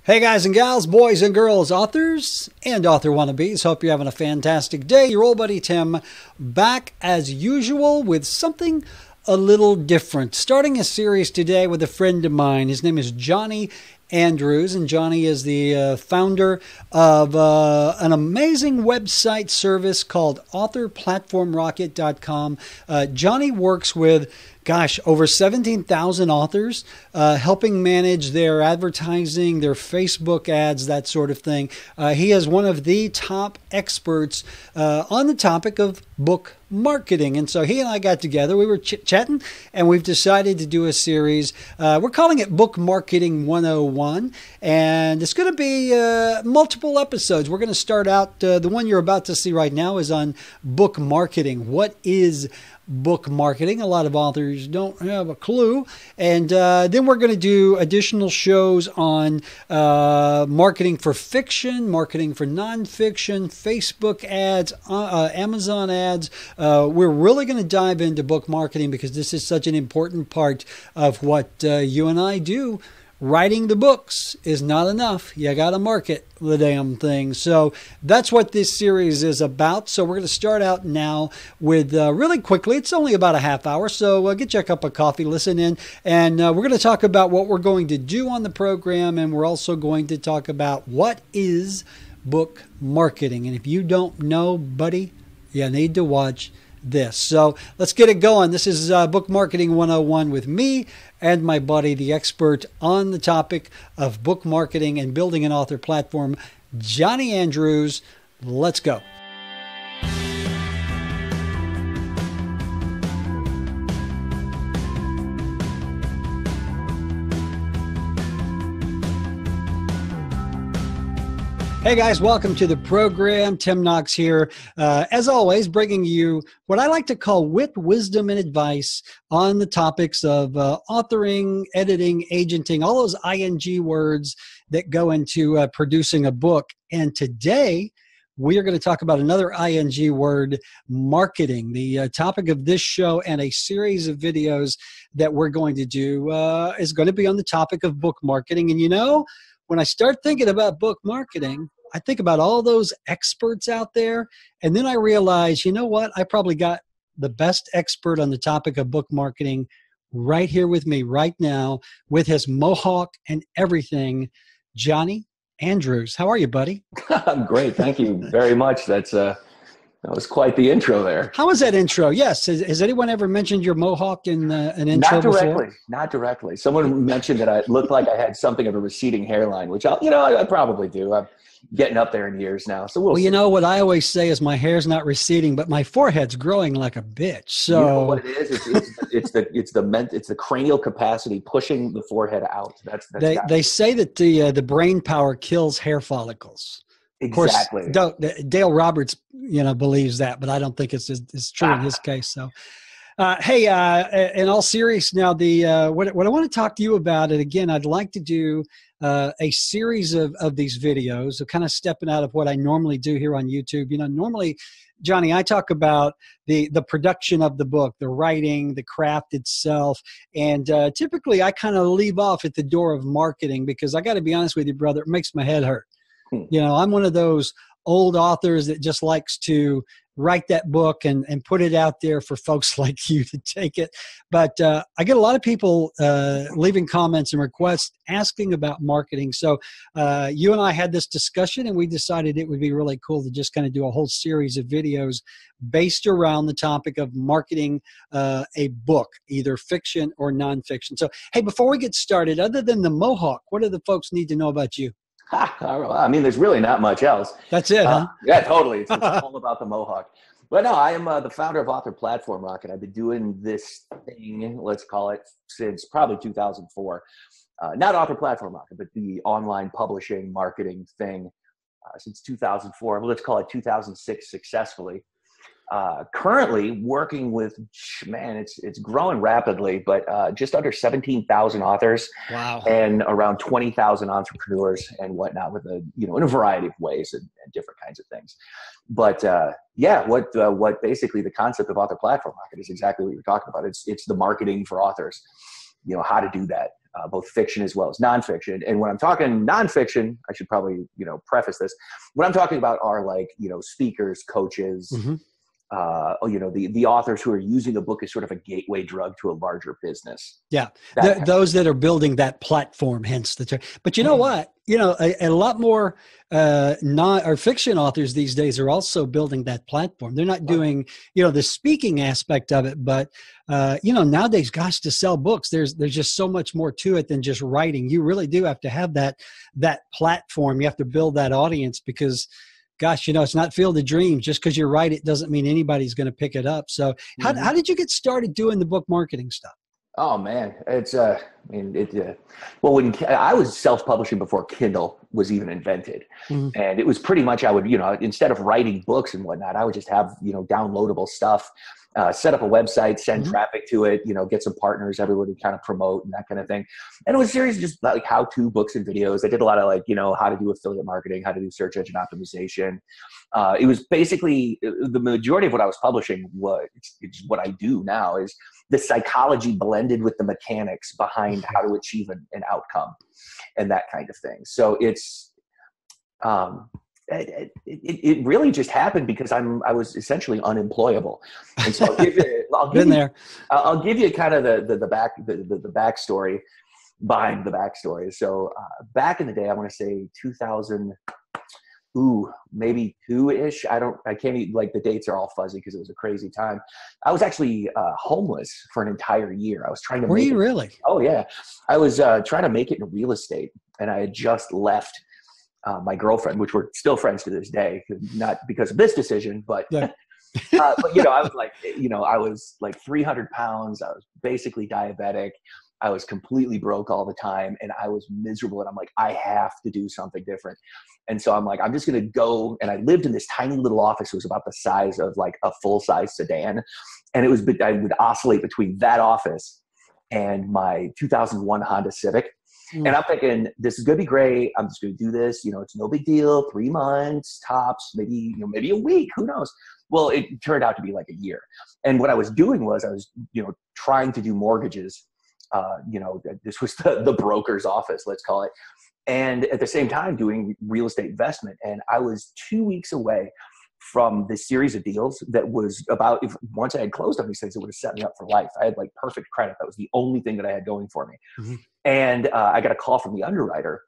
Hey guys and gals, boys and girls, authors and author wannabes. Hope you're having a fantastic day. Your old buddy Tim back as usual with something a little different. Starting a series today with a friend of mine. His name is Jonny Andrews, and Jonny is the founder of an amazing website service called authorplatformrocket.com. Jonny works with over 17,000 authors, helping manage their advertising, their Facebook ads, that sort of thing. He is one of the top experts on the topic of book marketing. And so he and I got together, we were chit-chatting, and we've decided to do a series. We're calling it Book Marketing 101, and it's going to be multiple episodes. We're going to start out, the one you're about to see right now is on book marketing. What is book marketing? A lot of authors don't have a clue. And then we're going to do additional shows on marketing for fiction, marketing for nonfiction, Facebook ads, Amazon ads. We're really going to dive into book marketing because this is such an important part of what you and I do. Writing the books is not enough. You got to market the damn thing. So that's what this series is about. So we're going to start out now with really quickly. It's only about a half hour. So get you a cup of coffee, listen in. And we're going to talk about what we're going to do on the program. And we're also going to talk about what is book marketing. And if you don't know, buddy, you need to watch this. So let's get it going. This is Book Marketing 101 with me and my buddy, the expert on the topic of book marketing and building an author platform, Jonny Andrews. Let's go. Hey guys, welcome to the program. Tim Knox here. As always, bringing you what I like to call wit, wisdom, and advice on the topics of authoring, editing, agenting, all those ING words that go into producing a book. And today, we are going to talk about another ING word, marketing. The topic of this show and a series of videos that we're going to do is going to be on the topic of book marketing. And you know, when I start thinking about book marketing, I think about all those experts out there, and then I realize, you know what? I probably got the best expert on the topic of book marketing right here with me right now with his mohawk and everything, Jonny Andrews. How are you, buddy? I'm great. Thank you very much. That was quite the intro there. How was that intro? Yes. Has anyone ever mentioned your mohawk in an intro before? Not directly. Someone mentioned that I looked like I had something of a receding hairline, which I probably do. I'm getting up there in years now. So we'll see. You know what I always say is my hair's not receding, but my forehead's growing like a bitch. So you know what it is? It's the cranial capacity pushing the forehead out. They say that the brain power kills hair follicles. Exactly. Of course, Dale Roberts, believes that, but I don't think it's true in his case. So, hey, in all seriousness, now what I want to talk to you about, and again, I'd like to do a series of these videos, of kind of stepping out of what I normally do here on YouTube. Normally, Jonny, I talk about the production of the book, the writing, the craft itself, and typically I kind of leave off at the door of marketing because I got to be honest with you, brother, it makes my head hurt. I'm one of those old authors that just likes to write that book and put it out there for folks like you to take it. But I get a lot of people leaving comments and requests asking about marketing. So you and I had this discussion, and we decided it would be really cool to just kind of do a whole series of videos based around the topic of marketing a book, either fiction or nonfiction. So, hey, before we get started, other than the mohawk, what do the folks need to know about you? I mean, there's really not much else. That's it, huh? Yeah, totally. It's all about the mohawk. But no, I am the founder of Author Platform Rocket. I've been doing this thing, let's call it, since probably 2004. Not Author Platform Rocket, but the online publishing marketing thing since 2004. Let's call it 2006 successfully. Currently working with, it's growing rapidly, but just under 17,000 authors. Wow. And around 20,000 entrepreneurs and whatnot with in a variety of ways and different kinds of things. But what basically the concept of Author Platform Market is exactly what you're talking about. It's the marketing for authors, how to do that. both fiction as well as nonfiction. And when I'm talking nonfiction, I should probably, preface this. What I'm talking about are like, speakers, coaches, the authors who are using a book as sort of a gateway drug to a larger business. Yeah. Those that are building that platform, hence the term. But you know what? A lot more fiction authors these days are also building that platform. They're not doing, the speaking aspect of it, but nowadays, gosh, to sell books, there's just so much more to it than just writing. You really do have to have that platform. You have to build that audience because, gosh, it's not Field of Dreams. Just because you write it doesn't mean anybody's going to pick it up. So how did you get started doing the book marketing stuff? Oh man, it's when I was self-publishing before Kindle was even invented, and it was pretty much I would instead of writing books and whatnot, I would just have downloadable stuff, set up a website, send traffic to it, get some partners, everyone to kind of promote and that kind of thing. And it was serious, just like how-to books and videos. I did a lot of how to do affiliate marketing, how to do search engine optimization. It was basically the majority of what I was publishing it's what I do now is the psychology blended with the mechanics behind how to achieve an outcome and that kind of thing. So it's, it really just happened because I was essentially unemployable. And so I'll give you kind of the backstory behind the backstory. So back in the day, I want to say 2000, maybe 2-ish. I can't even, the dates are all fuzzy because it was a crazy time. I was actually homeless for an entire year. I was trying to Were you really? Oh yeah. I was trying to make it in real estate, and I had just left my girlfriend, which we're still friends to this day, not because of this decision, but, yeah. I was like 300 pounds. I was basically diabetic. I was completely broke all the time, and I was miserable. And I'm like, I have to do something different. And so I'm like, I'm just going to go. And I lived in this tiny little office. It was about the size of like a full-size sedan. And I would oscillate between that office and my 2001 Honda Civic. And I'm thinking, this is going to be great. I'm just going to do this. It's no big deal. 3 months tops, maybe a week. Who knows? Well, it turned out to be like a year. And what I was doing was I was, trying to do mortgages. This was the broker's office, let's call it. And at the same time doing real estate investment. And I was 2 weeks away from this series of deals that was about, once I had closed on these things, it would have set me up for life. I had like perfect credit. That was the only thing that I had going for me. And I got a call from the underwriter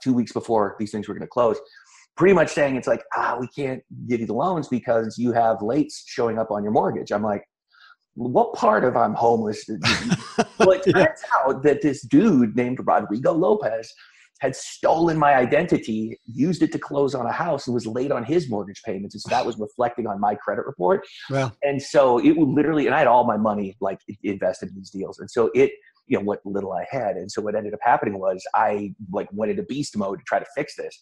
2 weeks before these things were going to close, pretty much saying it's like, we can't give you the loans because you have lates showing up on your mortgage. I'm like, what part of I'm homeless? Well, it turns out that this dude named Rodrigo Lopez had stolen my identity, used it to close on a house, and was late on his mortgage payments. And so that was reflecting on my credit report. Wow. And so it would literally, and I had all my money like invested in these deals. And so what little I had. And so what ended up happening was I like went into beast mode to try to fix this.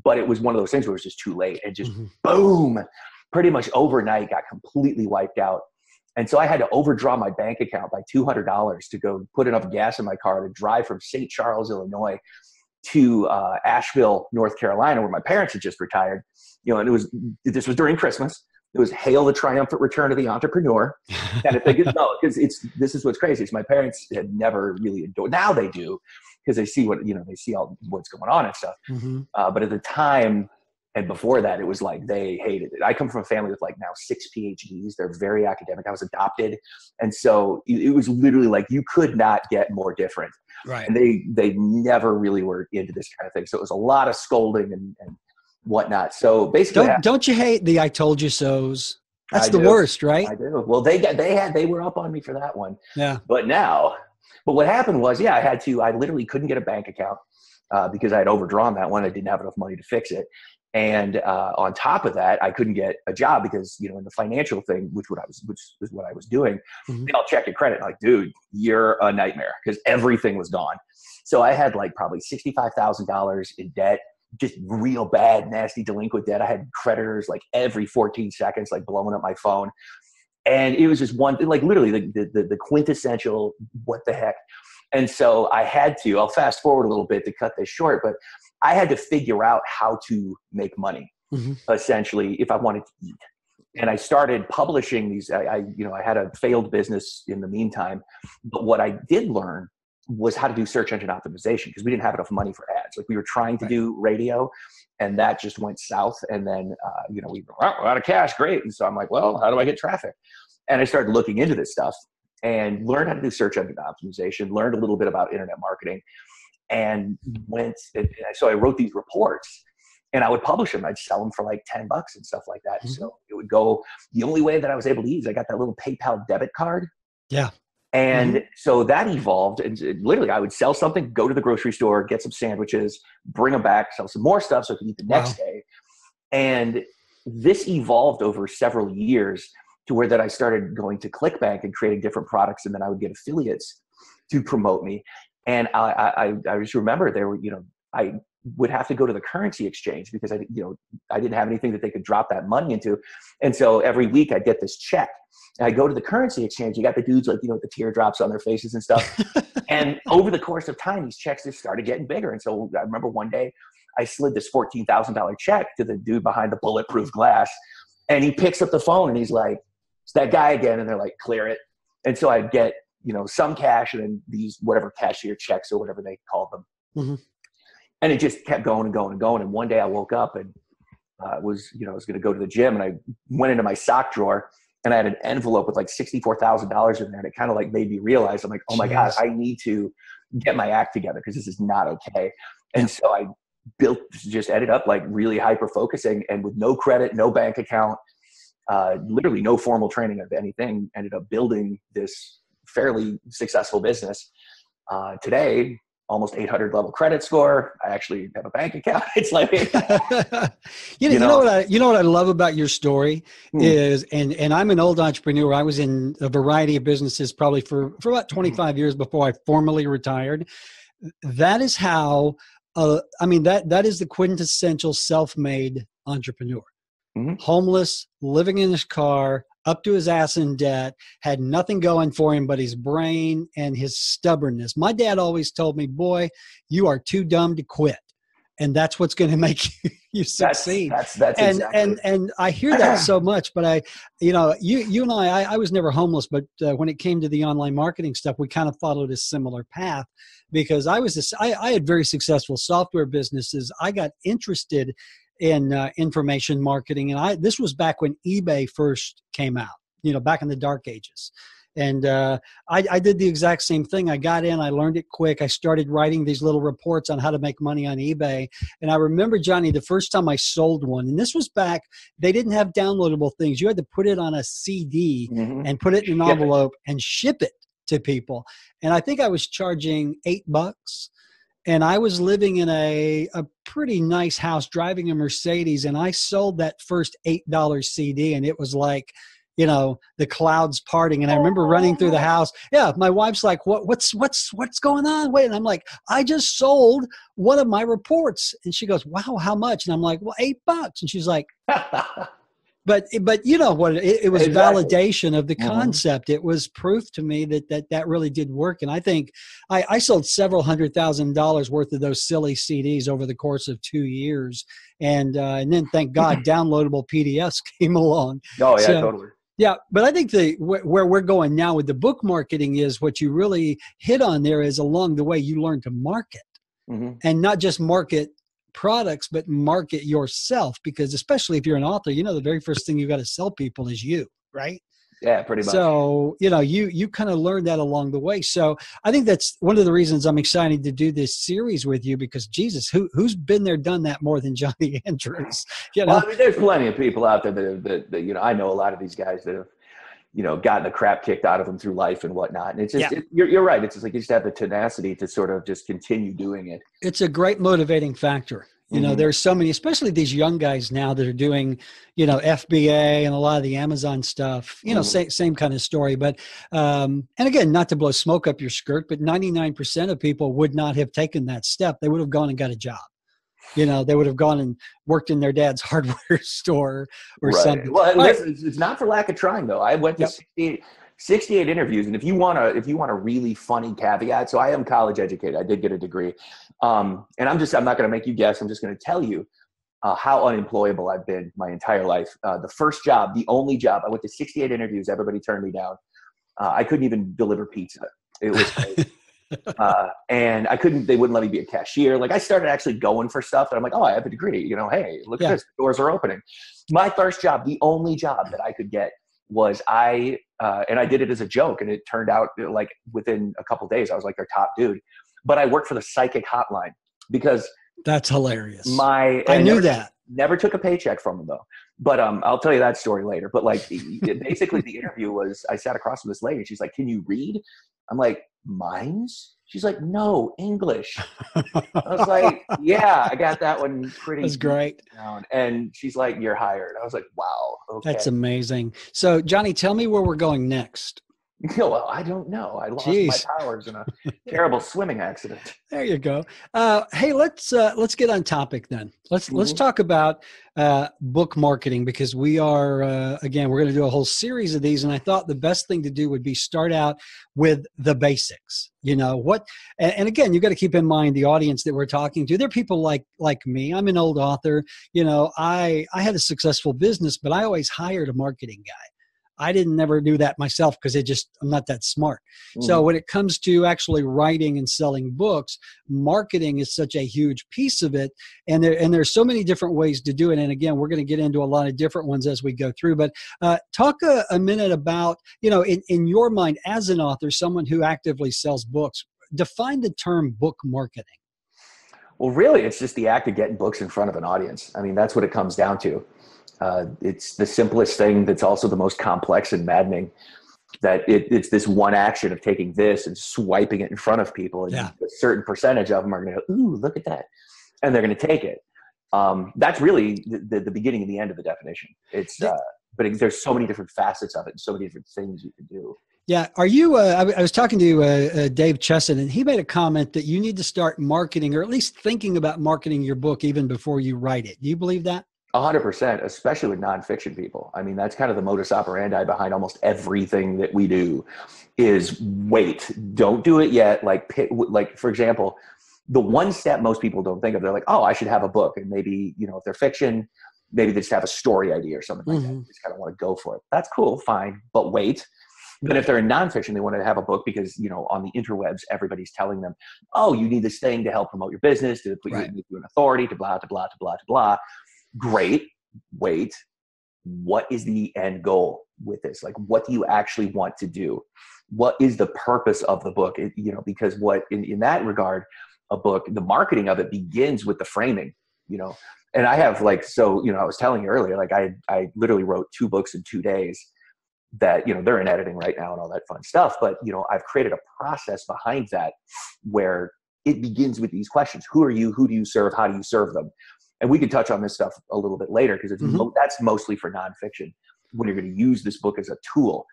But it was one of those things where it was just too late. And just boom, pretty much overnight got completely wiped out. And so I had to overdraw my bank account by $200 to go put enough gas in my car to drive from St. Charles, Illinois to Asheville, North Carolina, where my parents had just retired. And this was during Christmas. It was hail the triumphant return of the entrepreneur. And if they could know, because this is what's crazy. Is my parents had never really endorsed. Now they do, because they see they see all what's going on and stuff. But at the time, and before that, it was like they hated it. I come from a family with like now 6 PhDs. They're very academic. I was adopted. And so it was literally like you could not get more different. Right. And they never really were into this kind of thing. So it was a lot of scolding and whatnot. So basically, don't you hate the "I told you so's"? That's the worst, right? I do. Well, they were up on me for that one. Yeah. But what happened was, I literally couldn't get a bank account because I had overdrawn that one. I didn't have enough money to fix it. And on top of that, I couldn't get a job because, in the financial thing, which is what I was doing, they all check your credit. Like, dude, you're a nightmare because everything was gone. So I had like probably $65,000 in debt, just real bad, nasty delinquent debt. I had creditors like every 14 seconds, like blowing up my phone. And it was just like literally the quintessential, what the heck? And so I'll fast forward a little bit to cut this short, but I had to figure out how to make money, essentially, if I wanted to eat. And I started publishing these. I had a failed business in the meantime. But what I did learn was how to do search engine optimization, because we didn't have enough money for ads. Like we were trying to do radio, and that just went south. And then, we were out of cash. Great. And so I'm like, well, how do I get traffic? And I started looking into this stuff and learned how to do search engine optimization, learned a little bit about internet marketing, and so I wrote these reports and I would publish them. I'd sell them for like $10 and stuff like that. Mm-hmm. So it would go, the only way that I was able to use, I got that little PayPal debit card. Yeah. And so that evolved, and literally I would sell something, go to the grocery store, get some sandwiches, bring them back, sell some more stuff so I could eat the next day. And this evolved over several years to where that I started going to ClickBank and creating different products. And then I would get affiliates to promote me. And I just remember there were, I would have to go to the currency exchange because I didn't have anything that they could drop that money into. And so every week I'd get this check. And I go to the currency exchange. You got the dudes like, with the teardrops on their faces and stuff. And over the course of time, these checks just started getting bigger. And so I remember one day I slid this $14,000 check to the dude behind the bulletproof glass. And he picks up the phone and he's like, it's that guy again. And they're like, clear it. And so I'd get, some cash and then these whatever cashier checks or whatever they called them. Mm-hmm. And it just kept going and going and going. And one day I woke up and I was going to go to the gym, and I went into my sock drawer and I had an envelope with like $64,000 in there. And it kind of like made me realize, I'm like, oh my God, I need to get my act together because this is not okay. And so I ended up like really hyper focusing, and with no credit, no bank account, literally no formal training of anything, ended up building this fairly successful business. Today, almost 800 level credit score. I actually have a bank account. It's like, you know what I love about your story is, and I'm an old entrepreneur. I was in a variety of businesses probably for about 25 years before I formally retired. That is how, that is the quintessential self-made entrepreneur. Mm-hmm. Homeless, living in his car, up to his ass in debt, had nothing going for him but his brain and his stubbornness. My dad always told me, boy, you are too dumb to quit. And that's what's going to make you succeed. That's exactly. And I hear that so much, but you and I was never homeless, but when it came to the online marketing stuff, we kind of followed a similar path because I had very successful software businesses. I got interested in information marketing. And this was back when eBay first came out, back in the dark ages. And I did the exact same thing. I got in, I learned it quick. I started writing these little reports on how to make money on eBay. And I remember, Johnny, the first time I sold one, and this was back, they didn't have downloadable things. You had to put it on a CD and put it in an envelope and ship it to people. And I think I was charging $8. And I was living in a pretty nice house, driving a Mercedes, and I sold that first $8 CD, and it was like, the clouds parting. And I remember running through the house. Yeah, my wife's like, what's going on? Wait, and I'm like, I just sold one of my reports, and she goes, wow, how much? And I'm like, well, $8. And she's like. But you know what? It was exactly. Validation of the concept. It was proof to me that really did work. And I think I sold several $100,000 worth of those silly CDs over the course of 2 years. And then thank God downloadable PDFs came along. Oh yeah, totally. Yeah, but I think where we're going now with the book marketing is what you really hit on there is along the way you learn to market and not just market products, but market yourself, because especially if you're an author, the very first thing you got to sell people is you, right? Yeah, pretty much. So, you kind of learn that along the way. So I think that's one of the reasons I'm excited to do this series with you, because Jesus, who's been there, done that more than Jonny Andrews? Well, there's plenty of people out there that I know a lot of these guys that have, gotten the crap kicked out of them through life and whatnot. And it's just, you're right. It's just like you just have the tenacity to sort of just continue doing it. It's a great motivating factor. There's so many, especially these young guys now that are doing, FBA and a lot of the Amazon stuff, same kind of story. But, and again, not to blow smoke up your skirt, but 99% of people would not have taken that step. They would have gone and got a job. They would have gone and worked in their dad's hardware store or something. Well, listen, it's not for lack of trying, though. I went to 68 interviews. And if you want a really funny caveat, so I am college educated. I did get a degree. And I'm not going to make you guess. I'm just going to tell you how unemployable I've been my entire life. The first job, the only job, I went to 68 interviews. Everybody turned me down. I couldn't even deliver pizza. It was crazy. And they wouldn't let me be a cashier. Like I started actually going for stuff that I'm like, oh, I have a degree, hey, look at this, the doors are opening. My first job, the only job that I could get was and I did it as a joke, and it turned out like within a couple of days, I was like their top dude, but I worked for the psychic hotline because that's hilarious. I knew that. Never took a paycheck from them though. But I'll tell you that story later. But like basically the interview was, I sat across from this lady. She's like, can you read? I'm like, minds? She's like, no, English. I was like, yeah, I got that one pretty. That's great. Down. And she's like, you're hired. I was like, wow. Okay. That's amazing. So Jonny, tell me where we're going next. Well, I don't know. I lost my powers in a terrible swimming accident. There you go. Hey, let's get on topic then. Let's talk about book marketing, because we are again, we're going to do a whole series of these, and I thought the best thing to do would be start out with the basics. And again, you got to keep in mind the audience that we're talking to. They're people like me. I'm an old author. I had a successful business, but I always hired a marketing guy. I didn't never do that myself because I'm not that smart. So when it comes to actually writing and selling books, marketing is such a huge piece of it. And there's so many different ways to do it. And again, we're going to get into a lot of different ones as we go through, but talk a minute about, in your mind as an author, someone who actively sells books, define the term book marketing. Well, really, it's just the act of getting books in front of an audience. I mean, that's what it comes down to. It's the simplest thing that's also the most complex and maddening, that it's this one action of taking this and swiping it in front of people. And a certain percentage of them are going to go, ooh, look at that. And they're going to take it. That's really the beginning and the end of the definition. But there's so many different facets of it and so many different things you can do. Yeah. Are you, I was talking to Dave Chesson, and he made a comment that you need to start marketing, or at least thinking about marketing your book even before you write it. Do you believe that? 100%, especially with nonfiction people. I mean, that's kind of the modus operandi behind almost everything that we do is wait, don't do it yet. Like for example, the one step most people don't think of, they're like, oh, I should have a book. And maybe, if they're fiction, maybe they just have a story idea or something like that. They just kind of want to go for it. That's cool, fine, but wait. But if they're in nonfiction, they want to have a book because, on the interwebs, everybody's telling them, oh, you need this thing to help promote your business, to put you in authority, to blah, to blah, to blah, to blah. Great. Wait, what is the end goal with this? Like, what do you actually want to do? What is the purpose of the book? Because in that regard, a book, the marketing of it begins with the framing, and I have I was telling you earlier, like I literally wrote 2 books in 2 days that, they're in editing right now and all that fun stuff. But, I've created a process behind that where it begins with these questions. Who are you? Who do you serve? How do you serve them? And we can touch on this stuff a little bit later, because that's mostly for nonfiction when you're going to use this book as a tool.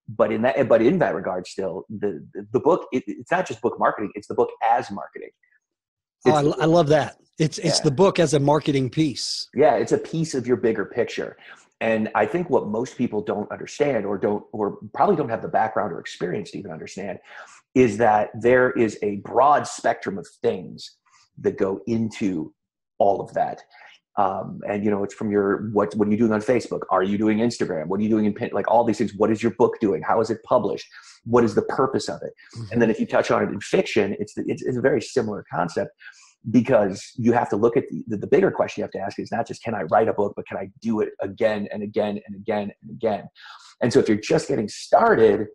But in that regard, still the book, it's not just book marketing; it's the book as marketing. I love that. It's the book as a marketing piece. Yeah, it's a piece of your bigger picture. And I think what most people don't understand, or probably don't have the background or experience to even understand, is that there is a broad spectrum of things that go into all of that. And it's from what are you doing on Facebook? Are you doing Instagram? What are you doing in Pinterest? Like all these things. What is your book doing? How is it published? What is the purpose of it? And then if you touch on it in fiction, it's a very similar concept, because you have to look at the bigger question you have to ask is not just, can I write a book, but can I do it again and again and again and again? And so if you're just getting started,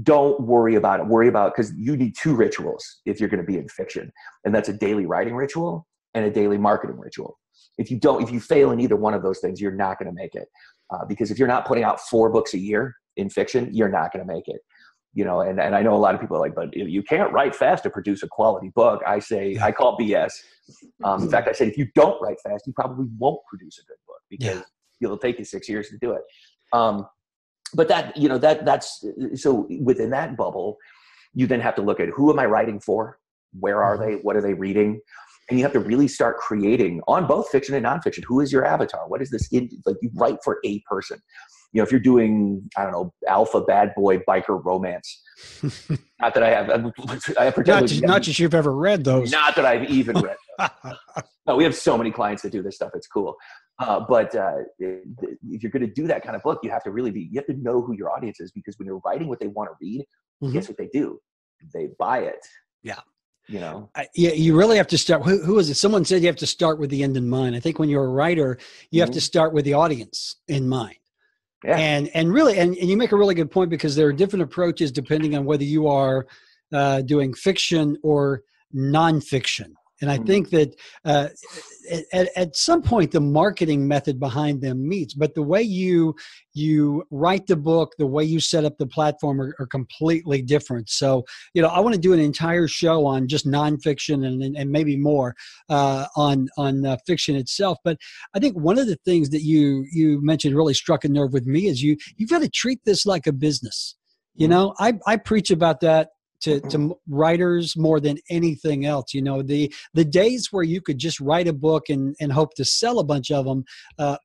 don't worry about it. Worry about, because you need 2 rituals if you're going to be in fiction. And that's a daily writing ritual and a daily marketing ritual. If you fail in either one of those things, you're not going to make it. Because if you're not putting out 4 books a year in fiction, you're not going to make it. And I know a lot of people are like, but you can't write fast to produce a quality book. I call BS. In fact, I say, if you don't write fast, you probably won't produce a good book, because it'll take you 6 years to do it. But that's so within that bubble, you then have to look at, who am I writing for? Where are they? What are they reading? And you have to really start creating on both fiction and nonfiction. Who is your avatar? What is this? Like, you write for a person. If you're doing, I don't know, alpha bad boy biker romance, not that I have not just you've ever read those. Not that I've even read those. No, we have so many clients that do this stuff. It's cool. But if you're going to do that kind of book, you have to know who your audience is, because when you're writing what they want to read, guess what they do? they buy it. Yeah. You know, Yeah, you really have to start. Who is it? Someone said you have to start with the end in mind. I think when you're a writer, you have to start with the audience in mind. Yeah. And really, and you make a really good point, because there are different approaches depending on whether you are doing fiction or nonfiction. And I think that at some point the marketing method behind them meets, but the way you write the book, the way you set up the platform are completely different. So, I want to do an entire show on just nonfiction and maybe more on fiction itself. But I think one of the things that you mentioned really struck a nerve with me is you've got to treat this like a business. I preach about that to writers more than anything else. The days where you could just write a book and hope to sell a bunch of them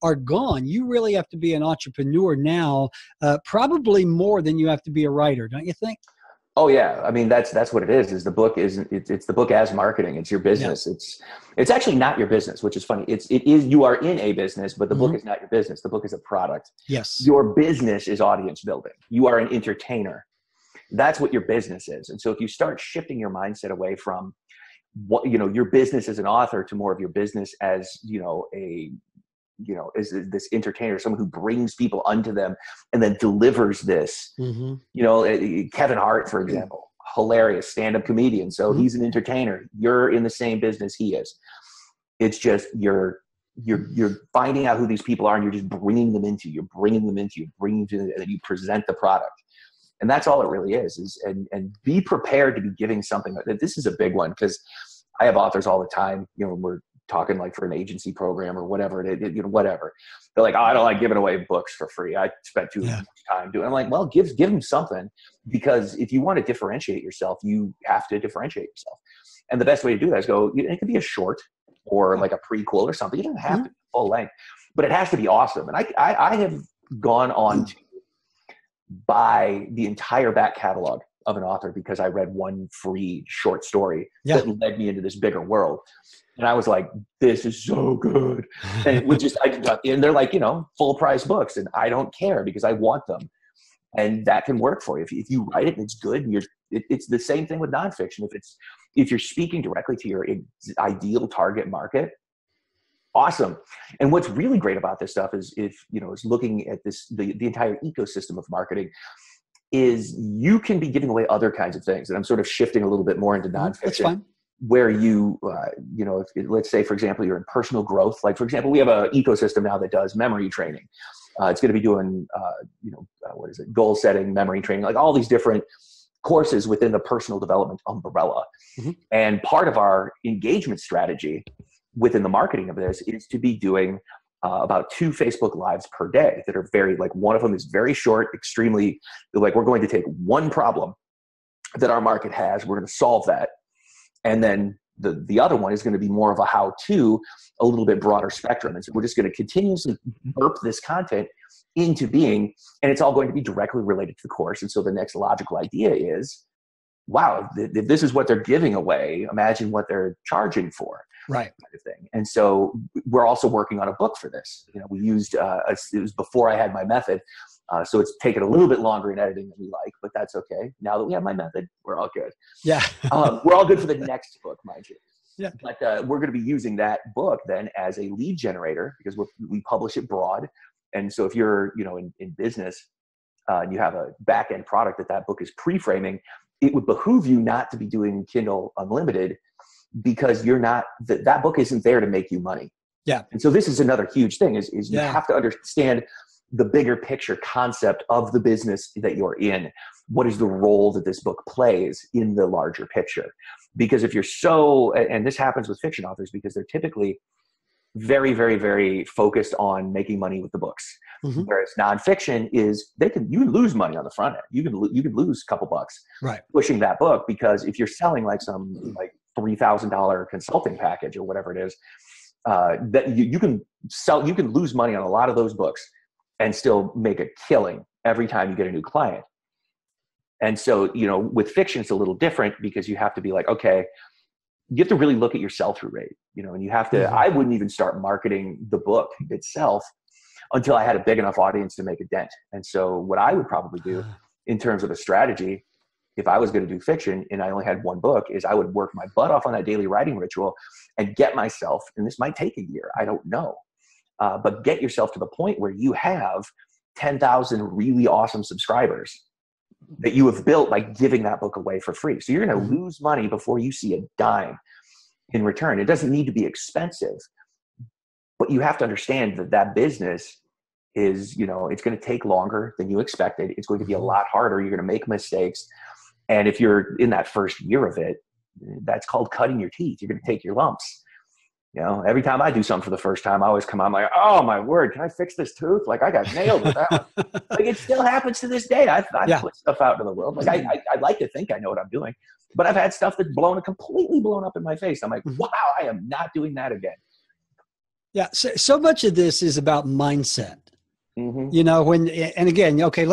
are gone. You really have to be an entrepreneur now, probably more than you have to be a writer, don't you think? Oh yeah. I mean, that's what it is. Is the book it's the book as marketing. It's your business. Yeah. It's actually not your business, which is funny. It is, you are in a business, but the book is not your business. The book is a product. Yes. Your business is audience building. You are an entertainer. That's what your business is. And so if you start shifting your mindset away from what, your business as an author to more of your business as, as this entertainer, someone who brings people unto them and then delivers this, Kevin Hart, for example, hilarious stand-up comedian. So he's an entertainer. You're in the same business he is. It's just, you're finding out who these people are and you're just bringing them into you, and then you present the product. And that's all it really is and be prepared to be giving something. This is a big one, because I have authors all the time, when we're talking like for an agency program or whatever, whatever. They're like, oh, I don't like giving away books for free. I spent too much time doing it. I'm like, well, give them something, because if you want to differentiate yourself, you have to differentiate yourself. And the best way to do that is it could be a short or like a prequel or something. You don't have to be full length, but it has to be awesome. And I have gone on to buy the entire back catalog of an author because I read one free short story that led me into this bigger world. And I was like, this is so good. And it was just, and they're like, full price books, and I don't care because I want them. And that can work for you. If you write it and it's good, and it's the same thing with nonfiction. If you're speaking directly to your ideal target market, awesome. And what's really great about this stuff is is looking at the entire ecosystem of marketing, is you can be giving away other kinds of things. And I'm sort of shifting a little bit more into nonfiction. That's fine. Where let's say, for example, you're in personal growth. Like, for example, we have an ecosystem now that does memory training. It's going to be doing, goal setting, memory training, like all these different courses within the personal development umbrella. And part of our engagement strategy within the marketing of this is to be doing about 2 Facebook Lives per day that are very, like, one of them is very short, extremely, like, we're going to take one problem that our market has, we're going to solve that. And then the other one is going to be more of a how-to, a little bit broader spectrum. And so we're just going to continuously burp this content into being, and it's all going to be directly related to the course. And so the next logical idea is, wow, if this is what they're giving away, imagine what they're charging for. Right. Kind of thing. And so we're also working on a book for this. We used, it was before I had my method. So it's taken a little bit longer in editing than we like, but that's okay. Now that we have my method, we're all good. Yeah. We're all good for the next book, mind you. Yeah. But we're going to be using that book then as a lead generator, because we publish it broad. And so if you're, in business, and you have a back end product that book is pre-framing, it would behoove you not to be doing Kindle Unlimited, because you're not, that book isn't there to make you money. Yeah. And so this is another huge thing is you have to understand the bigger picture concept of the business that you're in. What is the role that this book plays in the larger picture? Because if you're and this happens with fiction authors, because they're typically very, very, very focused on making money with the books. Whereas nonfiction is, you can lose money on the front end. You can lose a couple bucks pushing that book, because if you're selling like some like $3,000 consulting package or whatever it is, that you can lose money on a lot of those books and still make a killing every time you get a new client. And so, with fiction, it's a little different, because you have to be like, okay, you have to really look at your sell-through rate, and you have to, I wouldn't even start marketing the book itself until I had a big enough audience to make a dent. And so what I would probably do in terms of a strategy if I was going to do fiction and I only had one book, is I would work my butt off on that daily writing ritual and get myself, and this might take a year, I don't know, but get yourself to the point where you have 10,000 really awesome subscribers that you have built by giving that book away for free. So you're going to lose money before you see a dime in return. It doesn't need to be expensive, but you have to understand that that business is, you know, it's going to take longer than you expected. It's going to be a lot harder. You're going to make mistakes. And if you're in that first year of it, that's called cutting your teeth. You're going to take your lumps. You know, every time I do something for the first time, I always come out like, oh my word, can I fix this tooth? Like I got nailed with that one. Like it still happens to this day. I've put stuff out into the world. Like I like to think I know what I'm doing, but I've had stuff that's completely blown up in my face. I'm like, wow, I am not doing that again. Yeah. So much of this is about mindset. Mm-hmm. You know, and again, okay,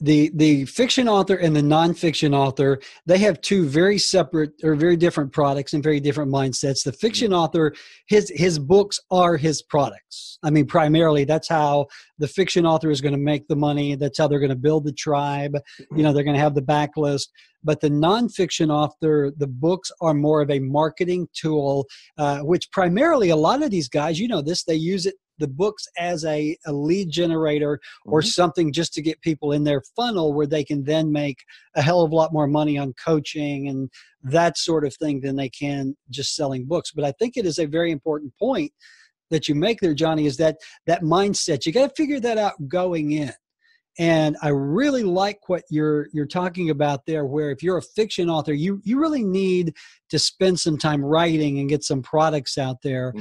the fiction author and the nonfiction author, they have two very separate or very different products and very different mindsets. The fiction author, his books are his products. I mean, primarily that's how the fiction author is going to make the money. That's how they're going to build the tribe. You know, they're going to have the backlist. But the nonfiction author, the books are more of a marketing tool, which primarily a lot of these guys, you know this, they use the books as a lead generator or something just to get people in their funnel where they can then make a hell of a lot more money on coaching and that sort of thing than they can just selling books. But I think it is a very important point that you make there, Jonny, is that mindset. You got to figure that out going in. And I really like what you're talking about there, where if you're a fiction author, you really need to spend some time writing and get some products out there,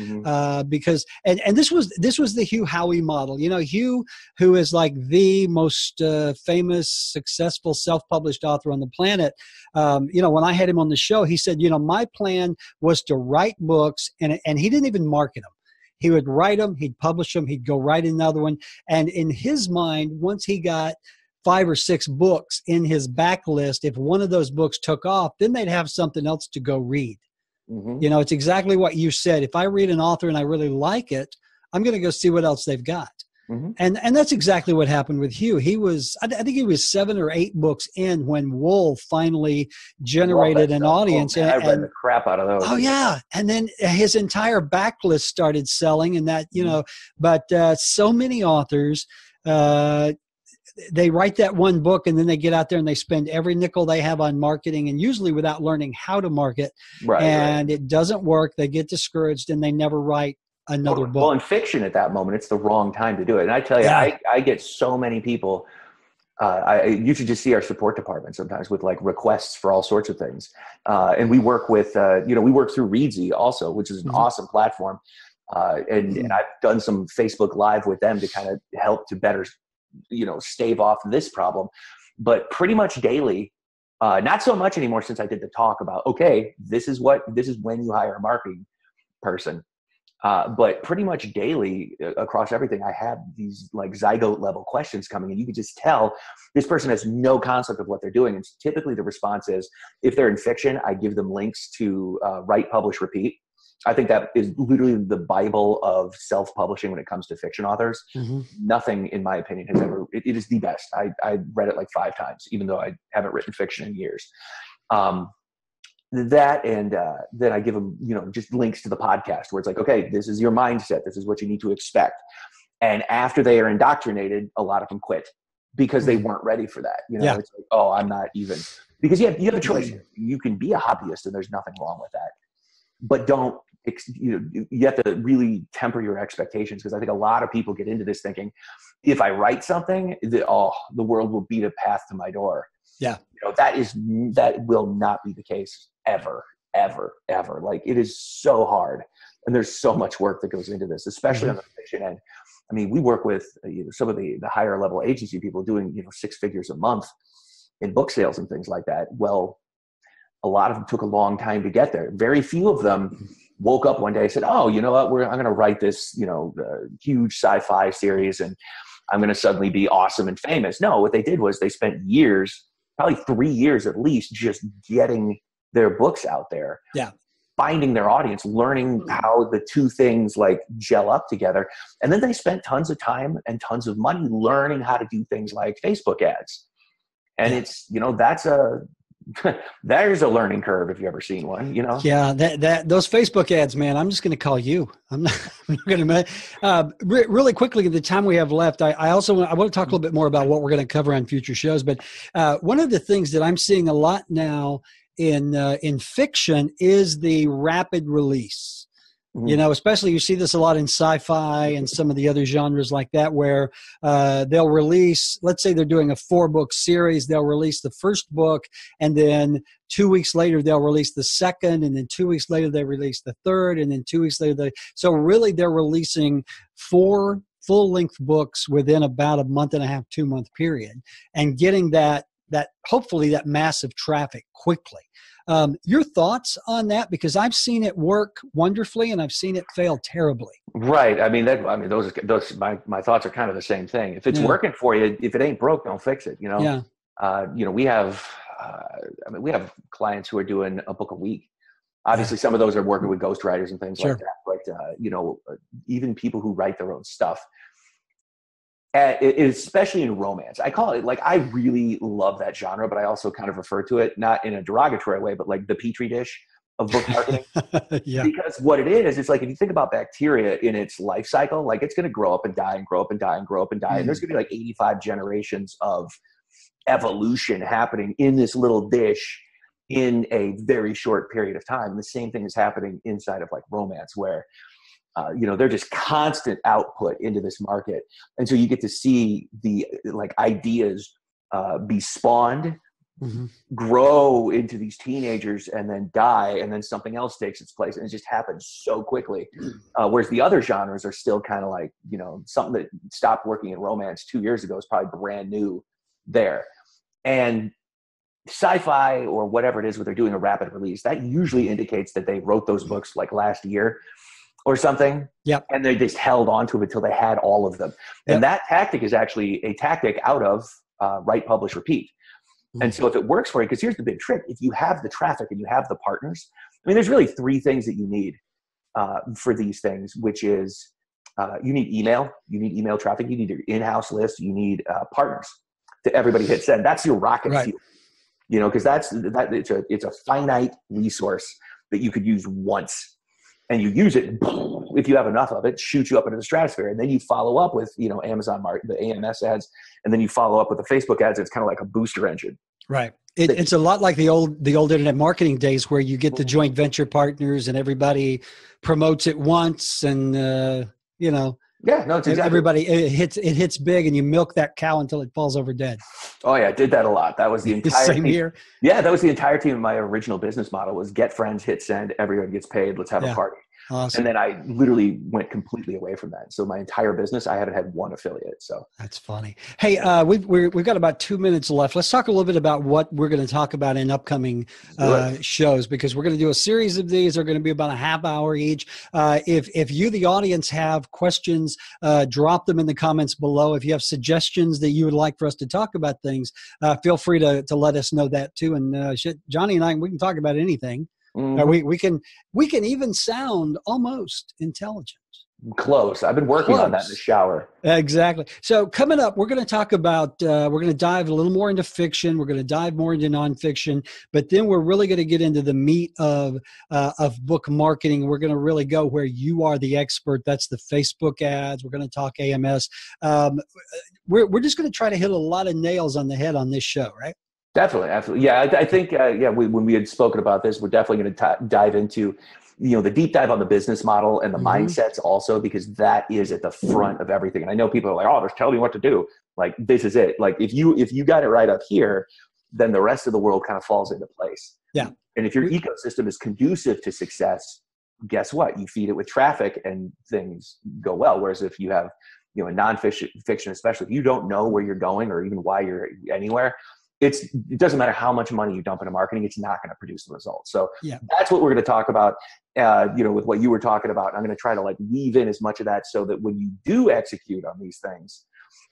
because and this was the Hugh Howey model. You know, Hugh, who is like the most famous, successful self-published author on the planet. You know, when I had him on the show, he said, you know, my plan was to write books, and he didn't even market them. He would write them, he'd publish them, he'd go write another one. And in his mind, once he got 5 or 6 books in his backlist, if one of those books took off, then they'd have something else to go read. You know, it's exactly what you said. If I read an author and I really like it, I'm going to go see what else they've got. And that's exactly what happened with Hugh. He was, I think he was 7 or 8 books in when Wool finally generated an audience. I read the crap out of those. Oh yeah. And then his entire backlist started selling, and that, you know, but so many authors, they write that one book and then they get out there and they spend every nickel they have on marketing, and usually without learning how to market. And it doesn't work. They get discouraged and they never write another book. Well, in fiction at that moment, it's the wrong time to do it. And I tell you, I get so many people. You should just see our support department sometimes with like requests for all sorts of things. And we work with, we work through Readsy also, which is an awesome platform. And I've done some Facebook Live with them to kind of help to better, stave off this problem. But pretty much daily, not so much anymore since I did the talk about, okay, this is when you hire a marketing person. But pretty much daily across everything, I have these like zygote level questions coming, and you can just tell this person has no concept of what they're doing. And typically the response is, if they're in fiction, I give them links to write, publish, repeat. I think that is literally the Bible of self-publishing when it comes to fiction authors. Nothing, in my opinion, has ever, it is the best. I read it like 5 times, even though I haven't written fiction in years. That and then I give them, just links to the podcast where it's like, okay, this is your mindset. This is what you need to expect. And after they are indoctrinated, a lot of them quit because they weren't ready for that. It's like, oh, I'm not even, because you have a choice. You can be a hobbyist and there's nothing wrong with that, but don't, you have to really temper your expectations, because I think a lot of people get into this thinking, if I write something, the world will beat a path to my door. Yeah. That will not be the case ever, ever, ever. Like, it is so hard, and there's so much work that goes into this, especially on the fiction end. I mean, we work with some of the higher level agency people doing 6 figures a month in book sales and things like that. Well, a lot of them took a long time to get there. Very few of them woke up one day and said, "Oh, you know what? I'm going to write this huge sci-fi series, and I'm going to suddenly be awesome and famous." No, what they did was they spent years, probably 3 years at least, just getting their books out there, finding their audience, learning how the two things like gel up together. And then they spent tons of time and tons of money learning how to do things like Facebook ads. And it's, there's a learning curve if you've ever seen one, Yeah, those Facebook ads, man. I'm just going to call you. I'm not going to. Really quickly, the time we have left, I want to talk a little bit more about what we're going to cover on future shows. But one of the things that I'm seeing a lot now in fiction is the rapid release. Especially you see this a lot in sci-fi and some of the other genres like that, where they'll release, let's say they're doing a 4-book series, they'll release the first book, and then 2 weeks later they'll release the second, and then 2 weeks later they release the third, and then 2 weeks later so really they're releasing 4 full-length books within about a month and a half, 2-month period, and getting that hopefully that massive traffic quickly. Your thoughts on that? Because I've seen it work wonderfully and I've seen it fail terribly. Right. Those my thoughts are kind of the same thing. If it's working for you, if it ain't broke, don't fix it. Yeah. We have clients who are doing a book a week. Obviously, some of those are working with ghostwriters and things like that. But even people who write their own stuff. Especially in romance. I call it, I really love that genre, but I also kind of refer to it not in a derogatory way, but like the petri dish of book marketing. Yeah. Because what it is, it's like, if you think about bacteria in its life cycle, it's going to grow up and die and grow up and die and grow up and die. And there's going to be 85 generations of evolution happening in this little dish in a very short period of time. And the same thing is happening inside of romance, where they're just constant output into this market. And so you get to see the ideas be spawned, grow into these teenagers, and then die, and then something else takes its place. And it just happens so quickly. Whereas the other genres are still kind of something that stopped working in romance 2 years ago is probably brand new there. And sci-fi or whatever it is where they're doing a rapid release, that usually indicates that they wrote those books last year or something. Yep. And they just held on to it until they had all of them. And that tactic is actually a tactic out of write, publish, repeat. And so if it works for you, because here's the big trick, if you have the traffic and you have the partners, there's really 3 things that you need for these things, which is you need email traffic, you need your in-house list, you need partners to everybody hit send. That's your rocket fuel, because it's a finite resource that you could use once. And you use it, if you have enough of it, shoots you up into the stratosphere. And then you follow up with, Amazon, the AMS ads, and then you follow up with the Facebook ads. It's kind of like a booster engine. Right. It's a lot like the old internet marketing days, where you get the joint venture partners and everybody promotes it once, and Yeah, no, it's exactly. Everybody, it hits big, and you milk that cow until it falls over dead. Oh yeah, I did that a lot. That was the entire same year. Yeah, that was the entire team of my original business model was get friends, hit send, everyone gets paid, let's have a party. Awesome. And then I literally went completely away from that. So my entire business, I haven't had one affiliate. So that's funny. Hey, we've got about 2 minutes left. Let's talk a little bit about what we're going to talk about in upcoming shows, because we're going to do a series of these. They're going to be about a half hour each. If you, the audience, have questions, drop them in the comments below. If you have suggestions that you would like for us to talk about things, feel free to let us know that too. And Jonny and I, we can talk about anything. We can even sound almost intelligent. Close. I've been working on that in the shower. Exactly. So coming up, we're going to talk about, we're going to dive a little more into fiction. We're going to dive more into nonfiction, but then we're really going to get into the meat of book marketing. We're going to really go where you are the expert. That's the Facebook ads. We're going to talk AMS. We're just going to try to hit a lot of nails on the head on this show, right? Definitely, absolutely. Yeah, I think when we had spoken about this, we're definitely going to dive into, the deep dive on the business model and the mindsets also, because that is at the front of everything. And I know people are like, oh, just tell me what to do. Like, this is it. Like, if you got it right up here, then the rest of the world kind of falls into place. Yeah. And if your ecosystem is conducive to success, guess what? You feed it with traffic and things go well. Whereas if you have, a nonfiction, especially if you don't know where you're going or even why you're anywhere, it doesn't matter how much money you dump into marketing, it's not going to produce the results. So that's what we're going to talk about, with what you were talking about. I'm going to try to weave in as much of that so that when you do execute on these things,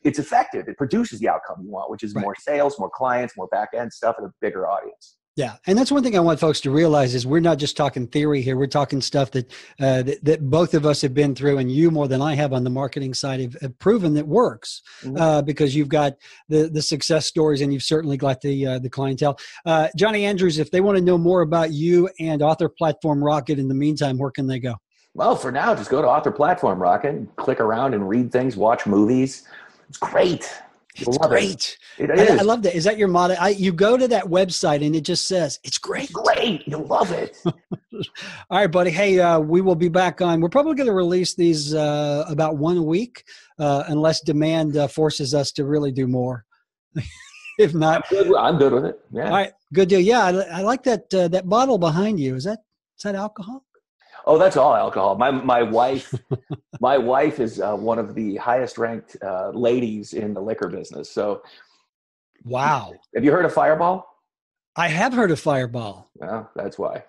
it's effective. It produces the outcome you want, which is more sales, more clients, more back end stuff, and a bigger audience. Yeah, and that's one thing I want folks to realize is we're not just talking theory here. We're talking stuff that both of us have been through, and you more than I have on the marketing side have proven that works, because you've got the success stories and you've certainly got the clientele. Jonny Andrews, if they want to know more about you and Author Platform Rocket, in the meantime, where can they go? Well, for now, just go to Author Platform Rocket, click around and read things, watch movies. It's great. It's great. It is. I love that. Is that your motto? You go to that website and it just says, it's great. It's great. You'll love it. All right, buddy. Hey, we will be back on. We're probably going to release these about one a week, unless demand forces us to really do more. If not, I'm good with it. Yeah. All right. Good deal. Yeah. I like that bottle behind you. Is that alcohol? Oh, that's all alcohol. My wife, my wife is one of the highest ranked ladies in the liquor business. So, wow. Have you heard of Fireball? I have heard of Fireball. Well, that's why.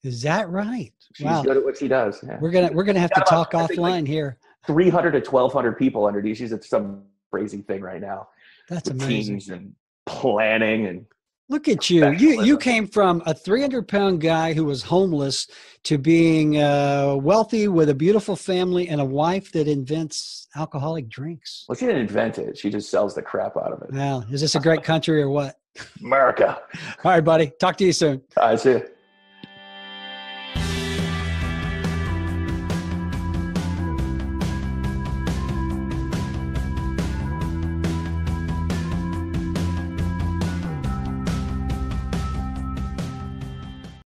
Is that right? She's good at what she does. Yeah. We're gonna have to talk offline here. 300 to 1,200 people underneath. She's at some crazy thing right now. That's amazing. Teams and planning and. Look at you. You came from a 300-pound guy who was homeless to being wealthy with a beautiful family and a wife that invents alcoholic drinks. Well, she didn't invent it. She just sells the crap out of it. Wow. Is this a great country or what? America. All right, buddy. Talk to you soon. All right, see you.